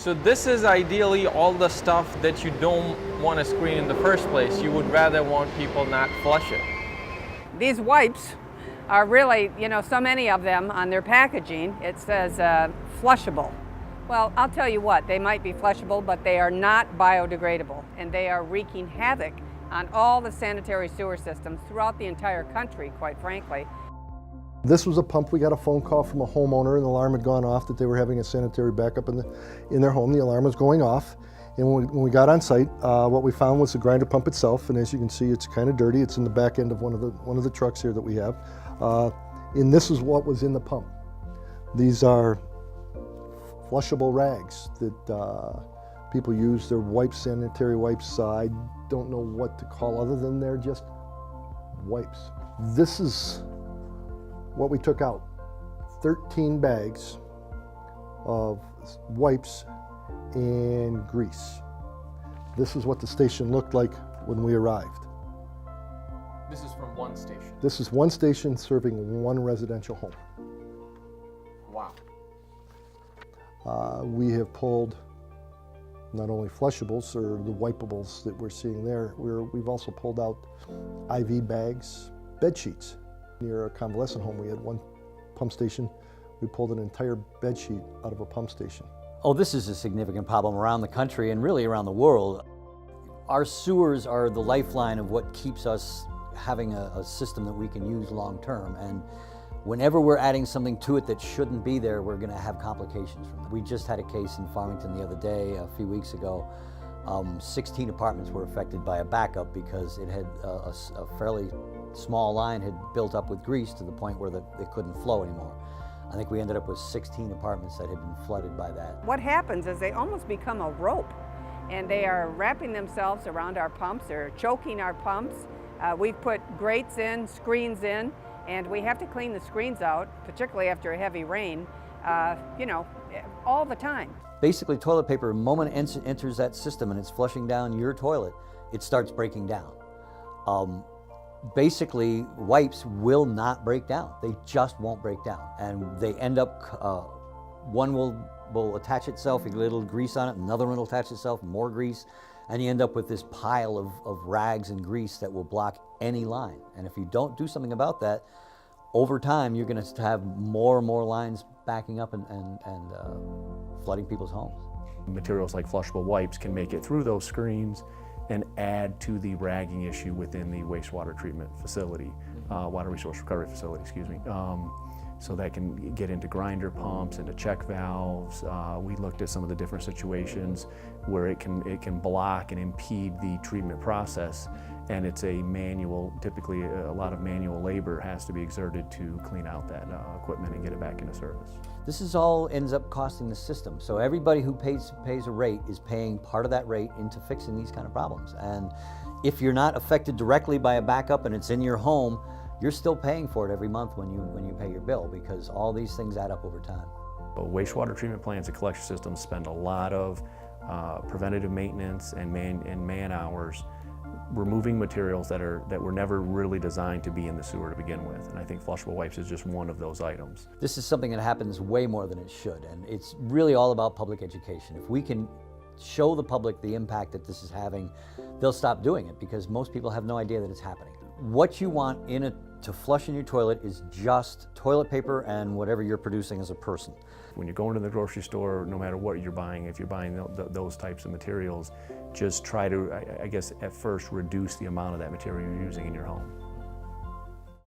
So this is ideally all the stuff that you don't want to screen in the first place. You would rather want people not flush it. These wipes are really, so many of them on their packaging, it says flushable. Well, I'll tell you what, they might be flushable, but they are not biodegradable, and they are wreaking havoc on all the sanitary sewer systems throughout the entire country, quite frankly. This was a pump. We got a phone call from a homeowner, and the alarm had gone off that they were having a sanitary backup in their home. The alarm was going off, and when we got on site, what we found was the grinder pump itself. And as you can see, it's kind of dirty. It's in the back end of one of the trucks here that we have, and this is what was in the pump. These are flushable rags that people use. They're wipes, sanitary wipes. I don't know what to call other than they're just wipes. This is what we took out. 13 bags of wipes and grease. This is what the station looked like when we arrived. This is from one station? This is one station serving one residential home. Wow. We have pulled not only flushables or the wipables that we're seeing there, we've also pulled out IV bags, bed sheets. Near a convalescent home, we had one pump station. We pulled an entire bed sheet out of a pump station. Oh, this is a significant problem around the country and really around the world. Our sewers are the lifeline of what keeps us having a system that we can use long term. And whenever we're adding something to it that shouldn't be there, we're going to have complications from it. We just had a case in Farmington the other day, a few weeks ago. 16 apartments were affected by a backup because it had a fairly small line had built up with grease to the point where it couldn't flow anymore. I think we ended up with 16 apartments that had been flooded by that. What happens is they almost become a rope, and they are wrapping themselves around our pumps. They're choking our pumps. We've put grates in, screens in, and we have to clean the screens out, particularly after a heavy rain, all the time. Basically, toilet paper, the moment it enters that system and it's flushing down your toilet, it starts breaking down. Basically, wipes will not break down. They just won't break down. And they end up, one will attach itself, a little grease on it, another one will attach itself, more grease, and you end up with this pile of rags and grease that will block any line. And if you don't do something about that, over time, you're going to have more and more lines backing up and flooding people's homes. Materials like flushable wipes can make it through those screens and add to the ragging issue within the wastewater treatment facility, water resource recovery facility, excuse me. So that can get into grinder pumps, into check valves. We looked at some of the different situations where it can block and impede the treatment process, and it's a manual, typically a lot of manual labor has to be exerted to clean out that equipment and get it back into service. This is all ends up costing the system. So everybody who pays a rate is paying part of that rate into fixing these kind of problems. And if you're not affected directly by a backup and it's in your home, you're still paying for it every month when you pay your bill, because all these things add up over time. Wastewater treatment plants and collection systems spend a lot of preventative maintenance and man hours removing materials that were never really designed to be in the sewer to begin with. And I think flushable wipes is just one of those items. This is something that happens way more than it should, and it's really all about public education. If we can show the public the impact that this is having, they'll stop doing it, because most people have no idea that it's happening. What you want to flush in your toilet is just toilet paper and whatever you're producing as a person. When you're going to the grocery store, no matter what you're buying, if you're buying those types of materials, just try to, I guess, at first reduce the amount of that material you're using in your home.